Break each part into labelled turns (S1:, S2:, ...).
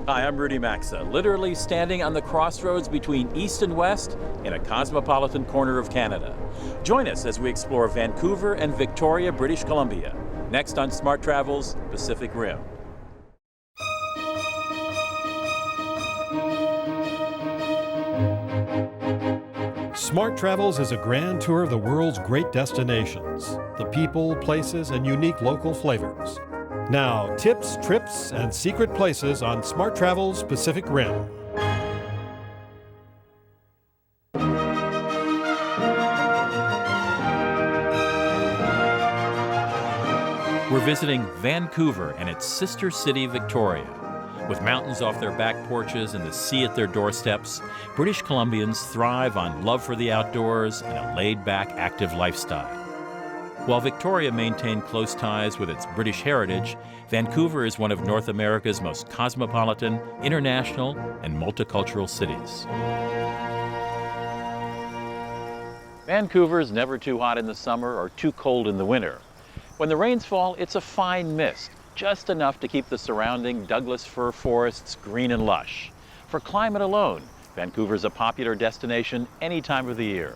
S1: Hi, I'm Rudy Maxa, literally standing on the crossroads between East and West in a cosmopolitan corner of Canada. Join us as we explore Vancouver and Victoria, British Columbia. Next on Smart Travel's Pacific Rim.
S2: Smart Travels is a grand tour of the world's great destinations, the people, places, and unique local flavors. Now, tips, trips, and secret places on Smart Travel's Pacific Rim.
S1: We're visiting Vancouver and its sister city, Victoria. With mountains off their back porches and the sea at their doorsteps, British Columbians thrive on love for the outdoors and a laid-back, active lifestyle. While Victoria maintained close ties with its British heritage, Vancouver is one of North America's most cosmopolitan, international, and multicultural cities. Vancouver is never too hot in the summer or too cold in the winter. When the rains fall, it's a fine mist, just enough to keep the surrounding Douglas fir forests green and lush. For climate alone, Vancouver's a popular destination any time of the year.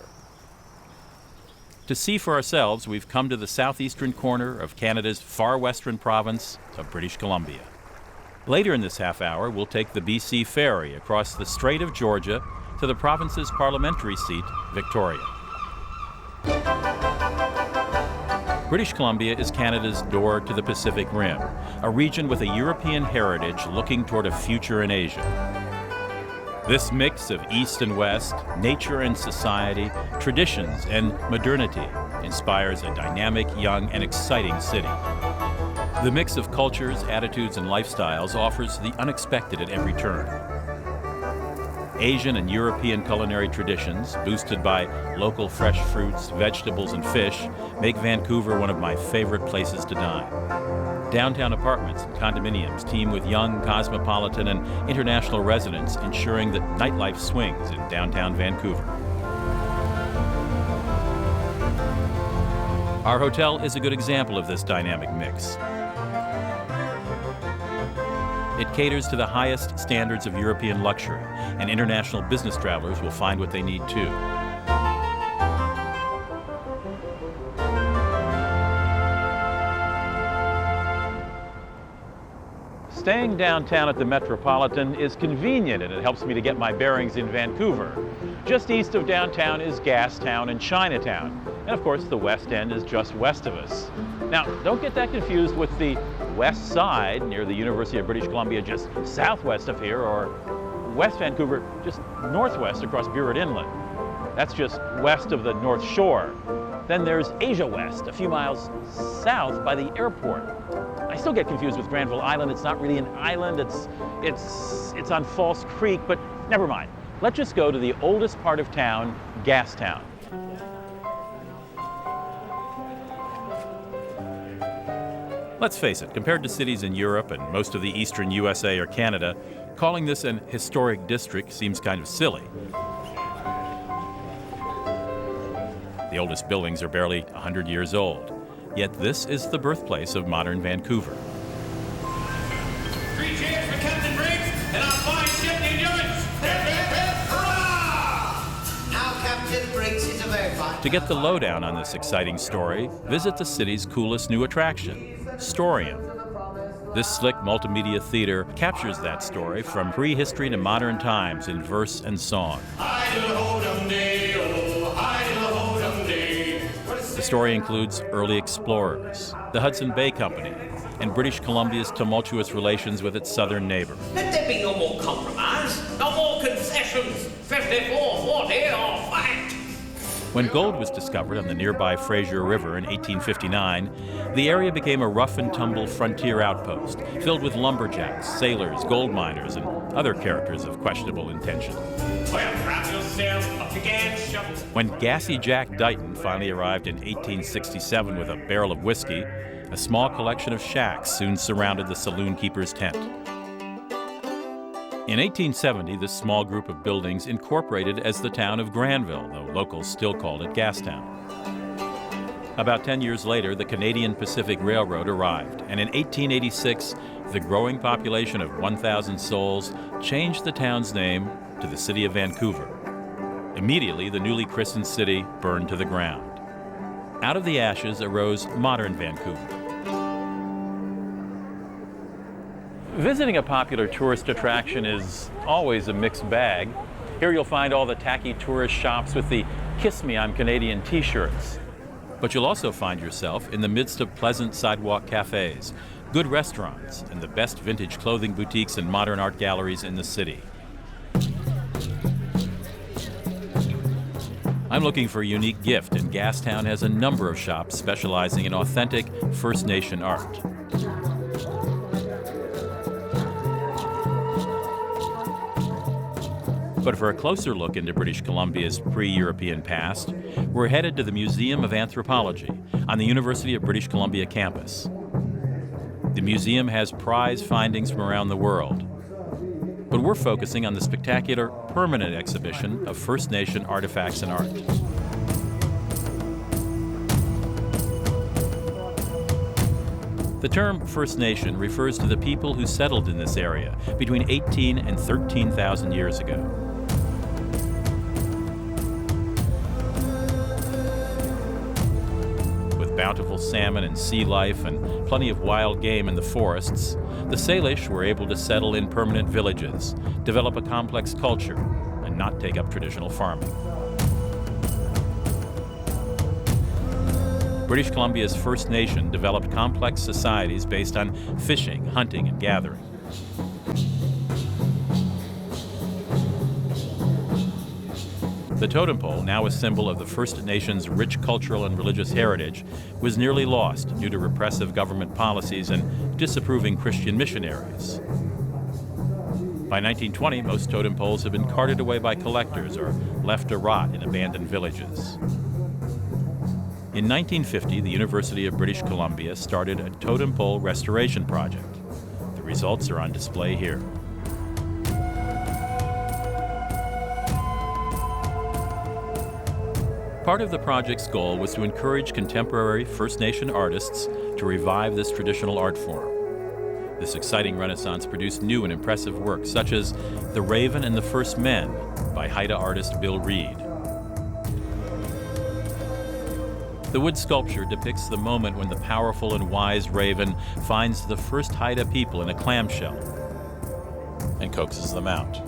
S1: To see for ourselves, we've come to the southeastern corner of Canada's far western province of British Columbia. Later in this half hour, we'll take the BC Ferry across the Strait of Georgia to the province's parliamentary seat, Victoria. British Columbia is Canada's door to the Pacific Rim, a region with a European heritage looking toward a future in Asia. This mix of East and West, nature and society, traditions and modernity inspires a dynamic, young, and exciting city. The mix of cultures, attitudes, and lifestyles offers the unexpected at every turn. Asian and European culinary traditions, boosted by local fresh fruits, vegetables, and fish, make Vancouver one of my favorite places to dine. Downtown apartments and condominiums teem with young, cosmopolitan, and international residents, ensuring that nightlife swings in downtown Vancouver. Our hotel is a good example of this dynamic mix. It caters to the highest standards of European luxury, and international business travelers will find what they need too. Staying downtown at the Metropolitan is convenient, and it helps me to get my bearings in Vancouver. Just east of downtown is Gastown and Chinatown, and of course the West End is just west of us. Now, don't get that confused with the West Side near the University of British Columbia just southwest of here, or West Vancouver just northwest across Burett Inlet. That's just west of the North Shore. Then there's Asia West, a few miles south by the airport. I still get confused with Granville Island. It's not really an island, it's on False Creek, but never mind. Let's just go to the oldest part of town, Gastown. Let's face it, compared to cities in Europe and most of the eastern USA or Canada, calling this an historic district seems kind of silly. The oldest buildings are barely 100 years old. Yet this is the birthplace of modern Vancouver.
S3: 3 cheers for Captain Briggs and our fine ship, the Endurance! Hip, hip, hip, hurrah!
S4: Now Captain Briggs is a very fine...
S1: To get the lowdown on this exciting story, visit the city's coolest new attraction, Storium. This slick multimedia theater captures that story from prehistory to modern times in verse and song. The story includes early explorers, the Hudson Bay Company, and British Columbia's tumultuous relations with its southern neighbor.
S3: Let there be no more compromise, no more concessions. 54, 40, or fight!
S1: When gold was discovered on the nearby Fraser River in 1859, the area became a rough-and-tumble frontier outpost, filled with lumberjacks, sailors, gold miners, and other characters of questionable intention.
S3: Well, grab yourself a pickaxe shovel.
S1: When Gassy Jack Dighton finally arrived in 1867 with a barrel of whiskey, a small collection of shacks soon surrounded the saloon keeper's tent. In 1870, this small group of buildings incorporated as the town of Granville, though locals still called it Gastown. About 10 years later, the Canadian Pacific Railroad arrived, and in 1886, the growing population of 1,000 souls changed the town's name to the city of Vancouver. Immediately, the newly christened city burned to the ground. Out of the ashes arose modern Vancouver. Visiting a popular tourist attraction is always a mixed bag. Here you'll find all the tacky tourist shops with the "Kiss Me, I'm Canadian" t-shirts. But you'll also find yourself in the midst of pleasant sidewalk cafes, good restaurants, and the best vintage clothing boutiques and modern art galleries in the city. I'm looking for a unique gift, and Gastown has a number of shops specializing in authentic First Nation art. But for a closer look into British Columbia's pre-European past, we're headed to the Museum of Anthropology on the University of British Columbia campus. The museum has prize findings from around the world, but we're focusing on the spectacular permanent exhibition of First Nation artifacts and art. The term First Nation refers to the people who settled in this area between 18 and 13,000 years ago. Bountiful salmon and sea life and plenty of wild game in the forests, the Salish were able to settle in permanent villages, develop a complex culture, and not take up traditional farming. British Columbia's First Nation developed complex societies based on fishing, hunting, and gathering. The totem pole, now a symbol of the First Nations' rich cultural and religious heritage, was nearly lost due to repressive government policies and disapproving Christian missionaries. By 1920, most totem poles had been carted away by collectors or left to rot in abandoned villages. In 1950, the University of British Columbia started a totem pole restoration project. The results are on display here. Part of the project's goal was to encourage contemporary First Nation artists to revive this traditional art form. This exciting renaissance produced new and impressive works, such as The Raven and the First Men by Haida artist Bill Reed. The wood sculpture depicts the moment when the powerful and wise raven finds the first Haida people in a clamshell and coaxes them out.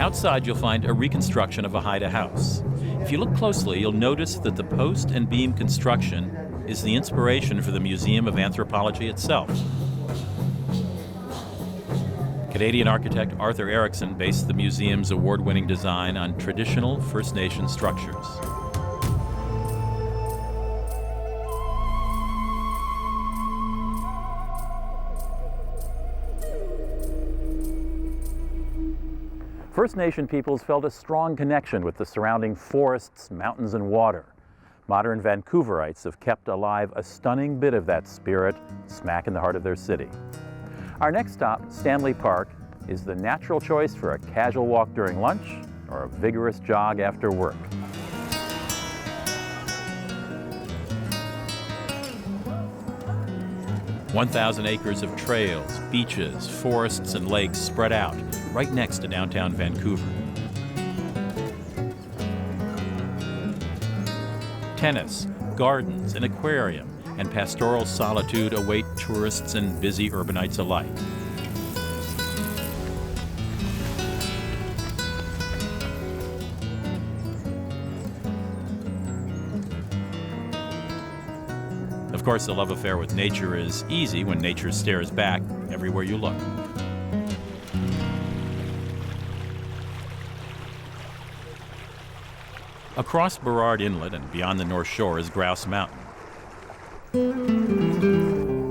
S1: Outside, you'll find a reconstruction of a Haida house. If you look closely, you'll notice that the post and beam construction is the inspiration for the Museum of Anthropology itself. Canadian architect Arthur Erickson based the museum's award-winning design on traditional First Nation structures. First Nation peoples felt a strong connection with the surrounding forests, mountains, and water. Modern Vancouverites have kept alive a stunning bit of that spirit smack in the heart of their city. Our next stop, Stanley Park, is the natural choice for a casual walk during lunch or a vigorous jog after work. "1,000 acres of trails, beaches, forests, and lakes spread out right next to downtown Vancouver. Tennis, gardens, an aquarium, and pastoral solitude await tourists and busy urbanites alike. Of course, the love affair with nature is easy when nature stares back everywhere you look. Across Burrard Inlet and beyond the North Shore is Grouse Mountain.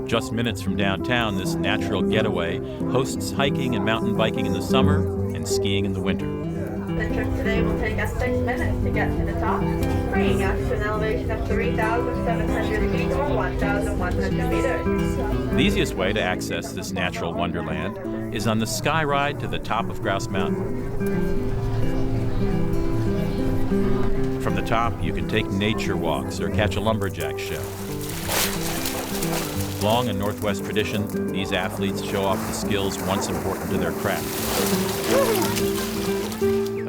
S1: Just minutes from downtown, this natural getaway hosts hiking and mountain biking in the summer and skiing in the winter.
S5: The trip today will take us 6 minutes to get to the top, bringing us to an elevation of 3,700 feet or 1,100 meters.
S1: The easiest way to access this natural wonderland is on the sky ride to the top of Grouse Mountain. From From the top, you can take nature walks or catch a lumberjack show. Long in Northwest tradition, these athletes show off the skills once important to their craft.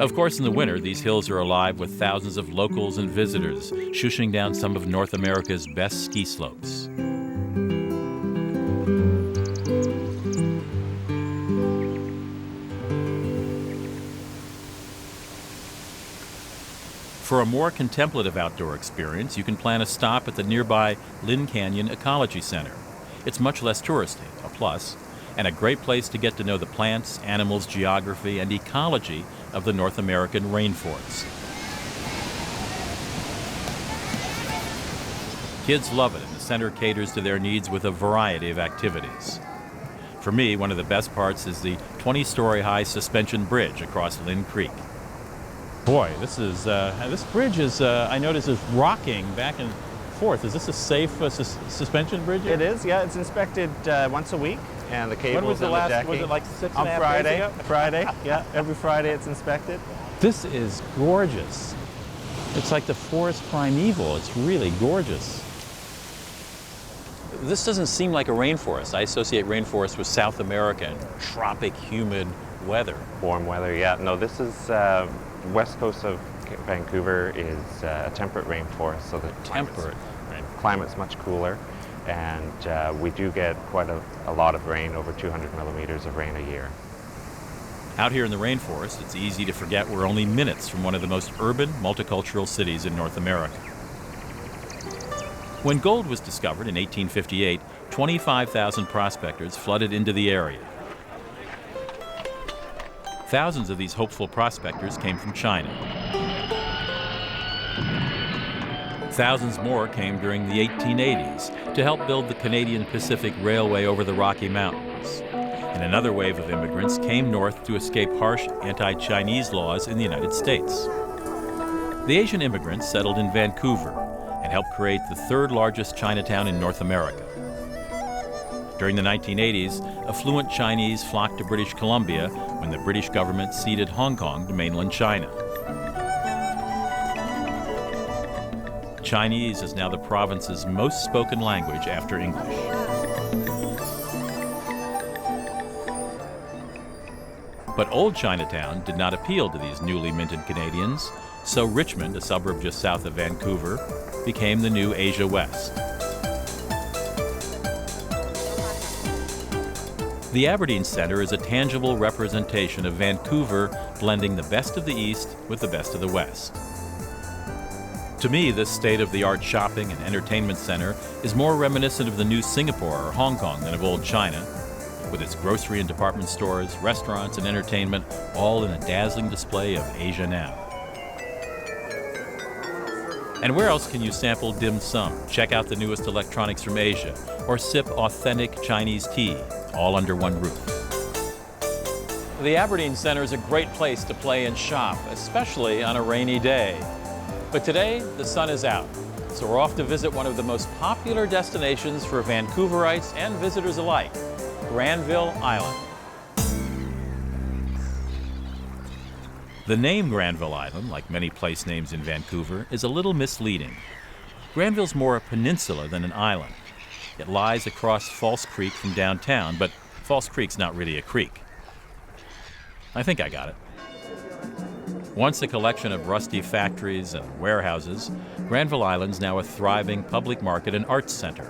S1: Of course, in the winter, these hills are alive with thousands of locals and visitors shushing down some of North America's best ski slopes. For a more contemplative outdoor experience, you can plan a stop at the nearby Lynn Canyon Ecology Center. It's much less touristy, a plus, and a great place to get to know the plants, animals, geography, and ecology of the North American rainforest. Kids love it, and the center caters to their needs with a variety of activities. For me, one of the best parts is the 20-story high suspension bridge across Lynn Creek. Boy, this bridge is, I notice, is rocking back and forth. Is this a safe suspension bridge?
S6: It is, yeah. It's inspected once a week, and the cables
S1: When was the
S6: and
S1: last,
S6: the decking.
S1: was it like 6
S6: on
S1: and a half
S6: Friday?
S1: days ago?
S6: Friday, yeah. Every Friday it's inspected.
S1: This is gorgeous. It's like the forest primeval. It's really gorgeous. This doesn't seem like a rainforest. I associate rainforest with South America and tropic, humid weather.
S6: Warm weather, yeah. No, this is west coast of Vancouver is a temperate rainforest, so the climate's much cooler, and we do get quite a lot of rain, over 200 millimeters of rain a year.
S1: Out here in the rainforest, it's easy to forget we're only minutes from one of the most urban, multicultural cities in North America. When gold was discovered in 1858, 25,000 prospectors flooded into the area. Thousands of these hopeful prospectors came from China. Thousands more came during the 1880s to help build the Canadian Pacific Railway over the Rocky Mountains. And another wave of immigrants came north to escape harsh anti-Chinese laws in the United States. The Asian immigrants settled in Vancouver and helped create the third largest Chinatown in North America. During the 1980s, affluent Chinese flocked to British Columbia when the British government ceded Hong Kong to mainland China. Chinese is now the province's most spoken language after English. But old Chinatown did not appeal to these newly minted Canadians, so Richmond, a suburb just south of Vancouver, became the new Asia West. The Aberdeen Centre is a tangible representation of Vancouver blending the best of the East with the best of the West. To me, this state-of-the-art shopping and entertainment center is more reminiscent of the new Singapore or Hong Kong than of old China, with its grocery and department stores, restaurants, and entertainment, all in a dazzling display of Asia now. And where else can you sample dim sum, check out the newest electronics from Asia, or sip authentic Chinese tea, all under one roof? The Aberdeen Centre is a great place to play and shop, especially on a rainy day. But today, the sun is out, so we're off to visit one of the most popular destinations for Vancouverites and visitors alike, Granville Island. The name Granville Island, like many place names in Vancouver, is a little misleading. Granville's more a peninsula than an island. It lies across False Creek from downtown, but False Creek's not really a creek. I think I got it. Once a collection of rusty factories and warehouses, Granville Island's now a thriving public market and arts center.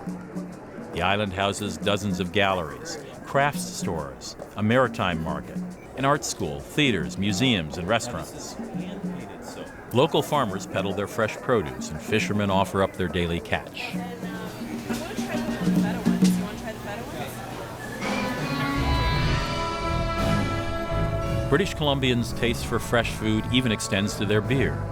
S1: The island houses dozens of galleries, crafts stores, a maritime market, an art school, theaters, museums, and restaurants. Local farmers peddle their fresh produce, and fishermen offer up their daily catch. British Columbians' taste for fresh food even extends to their beer.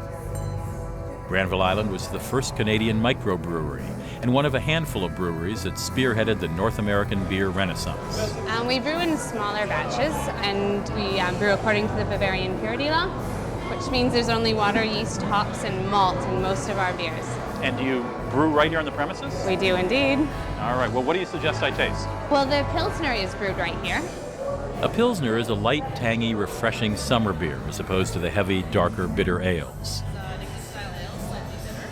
S1: Granville Island was the first Canadian microbrewery and one of a handful of breweries that spearheaded the North American beer renaissance.
S7: We brew in smaller batches, and we brew according to the Bavarian purity law, which means there's only water, yeast, hops, and malt in most of our beers.
S1: And do you brew right here on the premises?
S7: We do indeed.
S1: All right, well, what do you suggest I taste?
S7: Well, the Pilsner is brewed right here.
S1: A Pilsner is a light, tangy, refreshing summer beer as opposed to the heavy, darker, bitter ales.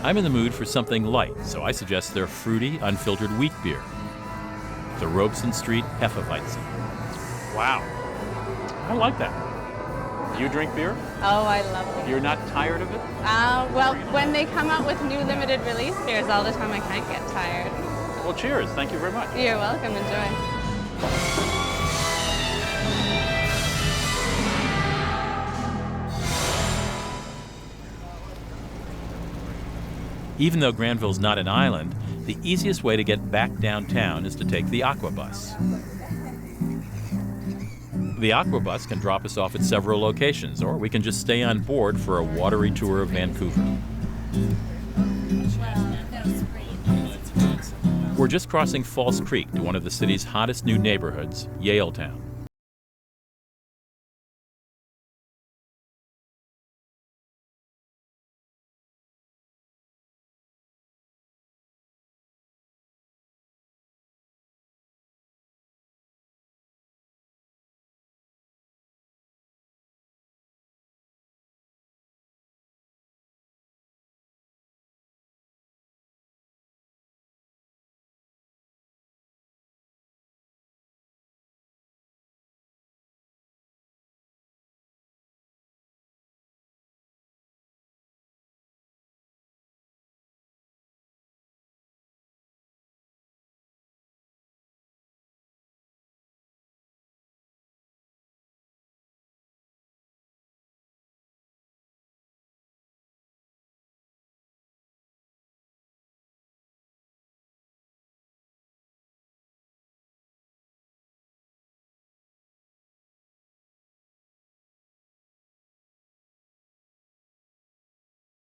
S1: I'm in the mood for something light, so I suggest their fruity, unfiltered wheat beer, the Robeson Street Hefeweizen. Wow, I like that. Do you drink beer?
S7: Oh, I love it.
S1: You're not tired of it?
S7: Well, when they come out with new limited release beers all the time, I can't get tired.
S1: Well, cheers. Thank you very much.
S7: You're welcome. Enjoy.
S1: Even though Granville's not an island, the easiest way to get back downtown is to take the Aqua Bus. The Aqua Bus can drop us off at several locations, or we can just stay on board for a watery tour of Vancouver. We're just crossing False Creek to one of the city's hottest new neighborhoods, Yaletown.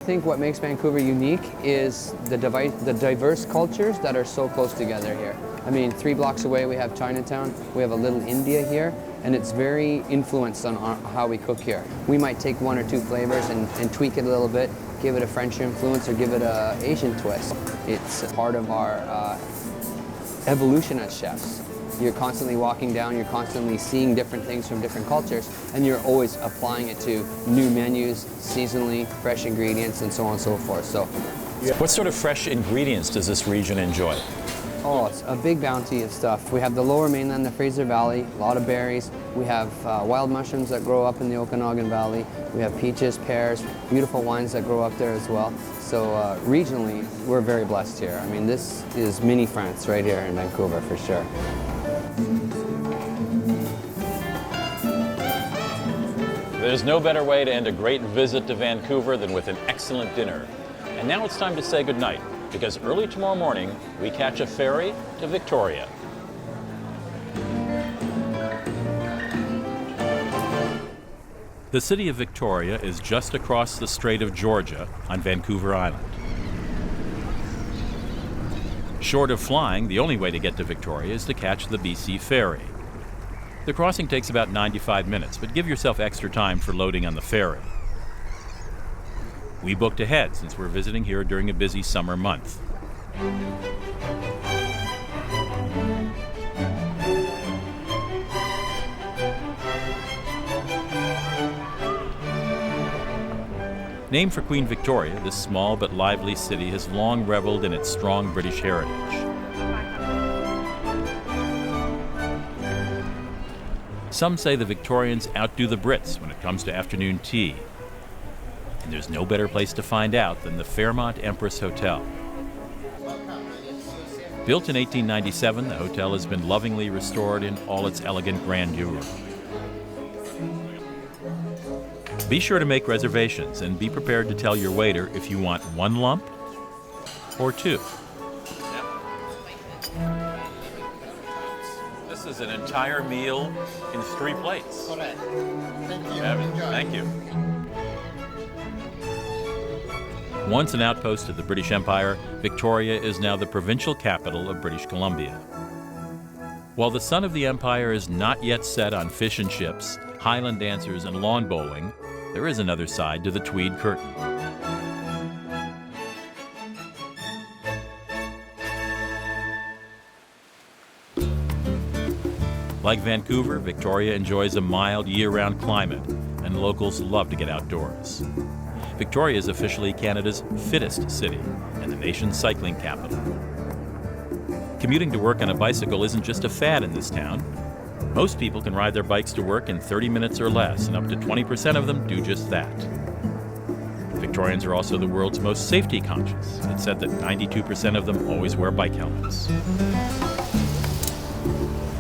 S8: I think what makes Vancouver unique is the diverse cultures that are so close together here. I mean, 3 blocks away we have Chinatown, we have a little India here, and it's very influenced on how we cook here. We might take 1 or 2 flavors and tweak it a little bit, give it a French influence or give it an Asian twist. It's part of our evolution as chefs. You're constantly walking down, you're constantly seeing different things from different cultures, and you're always applying it to new menus, seasonally, fresh ingredients, and so on and so forth. So,
S1: What sort of fresh ingredients does this region enjoy?
S8: oh, it's a big bounty of stuff. We have the lower mainland, the Fraser Valley, a lot of berries. We have wild mushrooms that grow up in the Okanagan Valley. We have peaches, pears, beautiful wines that grow up there as well. So regionally, we're very blessed here. I mean, this is mini France right here in Vancouver for sure.
S1: There's no better way to end a great visit to Vancouver than with an excellent dinner. And now it's time to say goodnight, because early tomorrow morning, we catch a ferry to Victoria. The city of Victoria is just across the Strait of Georgia on Vancouver Island. Short of flying, the only way to get to Victoria is to catch the BC ferry. The crossing takes about 95 minutes, but give yourself extra time for loading on the ferry. We booked ahead since we're visiting here during a busy summer month. Named for Queen Victoria, this small but lively city has long reveled in its strong British heritage. Some say the Victorians outdo the Brits when it comes to afternoon tea. And there's no better place to find out than the Fairmont Empress Hotel. Built in 1897, the hotel has been lovingly restored in all its elegant grandeur. Be sure to make reservations and be prepared to tell your waiter if you want 1 lump or 2. This is an entire meal in 3 plates.
S4: Correct. Thank you.
S1: Thank you. Once an outpost of the British Empire, Victoria is now the provincial capital of British Columbia. While the sun of the empire is not yet set on fish and chips, Highland dancers, and lawn bowling, there is another side to the tweed curtain. Like Vancouver, Victoria enjoys a mild year-round climate, and locals love to get outdoors. Victoria is officially Canada's fittest city and the nation's cycling capital. Commuting to work on a bicycle isn't just a fad in this town. Most people can ride their bikes to work in 30 minutes or less, and up to 20% of them do just that. Victorians are also the world's most safety conscious. It's said that 92% of them always wear bike helmets.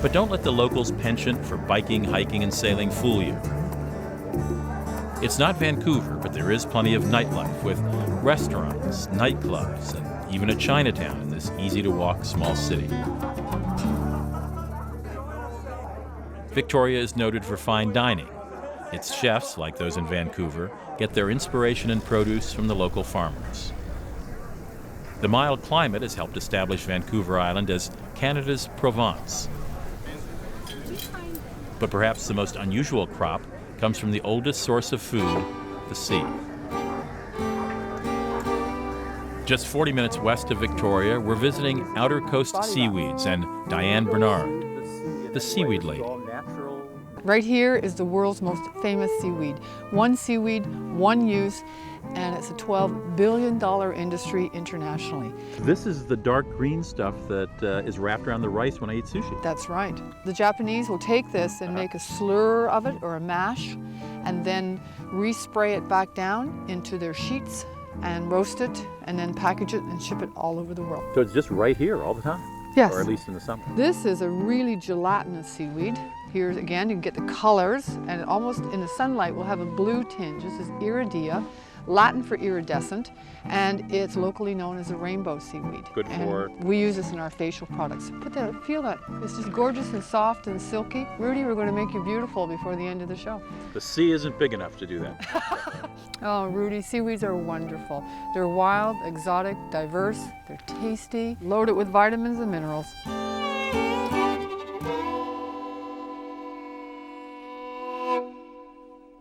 S1: But don't let the locals' penchant for biking, hiking, and sailing fool you. It's not Vancouver, but there is plenty of nightlife with restaurants, nightclubs, and even a Chinatown in this easy-to-walk small city. Victoria is noted for fine dining. Its chefs, like those in Vancouver, get their inspiration and produce from the local farmers. The mild climate has helped establish Vancouver Island as Canada's Provence. But perhaps the most unusual crop comes from the oldest source of food, the sea. Just 40 minutes west of Victoria, we're visiting Outer Coast Seaweeds and Diane Bernard, the seaweed lady.
S9: Right here is the world's most famous seaweed. One seaweed, one use, and it's a $12 billion industry internationally.
S1: This is the dark green stuff that is wrapped around the rice when I eat sushi.
S9: That's right. The Japanese will take this and make a slur of it or a mash, and then respray it back down into their sheets and roast it, and then package it and ship it all over the world.
S1: So it's just right here all the time?
S9: Yes.
S1: Or at least in the summer?
S9: This is a really gelatinous seaweed. Here again, you can get the colors, and it almost in the sunlight will have a blue tinge. This is iridea, Latin for iridescent, and it's locally known as a rainbow seaweed.
S1: Good for...
S9: And we use this in our facial products. Put that, feel that. It's just gorgeous and soft and silky. Rudy, we're going to make you beautiful before the end of the show.
S1: The sea isn't big enough to do that.
S9: Oh, Rudy, seaweeds are wonderful. They're wild, exotic, diverse, they're tasty, loaded with vitamins and minerals.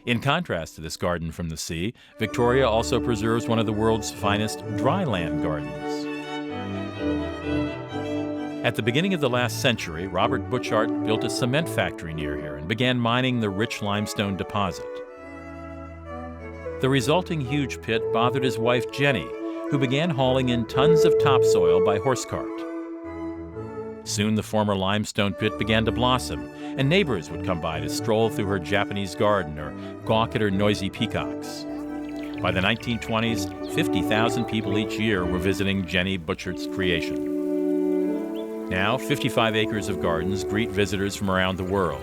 S1: In contrast to this garden from the sea, Victoria also preserves one of the world's finest dryland gardens. At the beginning of the last century, Robert Butchart built a cement factory near here and began mining the rich limestone deposit. The resulting huge pit bothered his wife Jenny, who began hauling in tons of topsoil by horse cart. Soon the former limestone pit began to blossom, and neighbors would come by to stroll through her Japanese garden or gawk at her noisy peacocks. By the 1920s, 50,000 people each year were visiting Jenny Butchart's creation. Now, 55 acres of gardens greet visitors from around the world.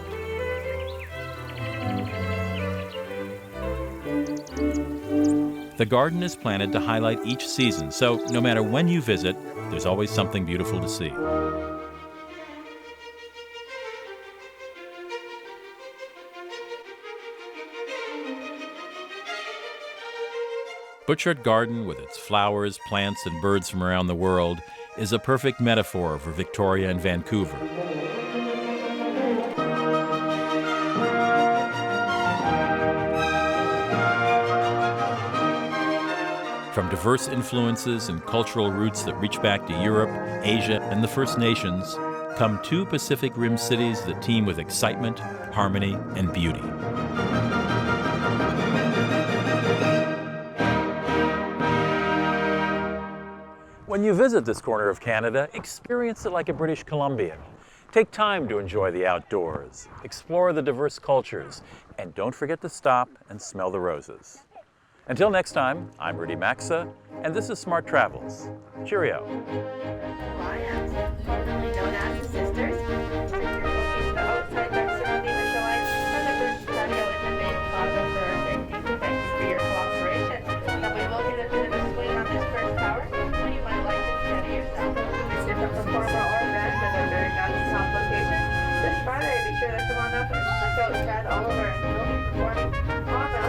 S1: The garden is planted to highlight each season, so no matter when you visit, there's always something beautiful to see. Butchart Garden, with its flowers, plants, and birds from around the world, is a perfect metaphor for Victoria and Vancouver. From diverse influences and cultural roots that reach back to Europe, Asia, and the First Nations, come two Pacific Rim cities that teem with excitement, harmony, and beauty. When you visit this corner of Canada, experience it like a British Columbian. Take time to enjoy the outdoors, explore the diverse cultures, and don't forget to stop and smell the roses. Until next time, I'm Rudy Maxa, and this is Smart Travels. Cheerio.
S5: Lions, formerly known as the Sisters, looking the outside decks surrounding the shoreline and the first patio in the main plaza for our safety. Thank you for your cooperation. Now we will get a bit of a swing on this first tower, so you might like to steady yourself. If the performer or band has a very nice top location, this Friday be sure to come on up and check out Chad Oliver, and he'll be performing on the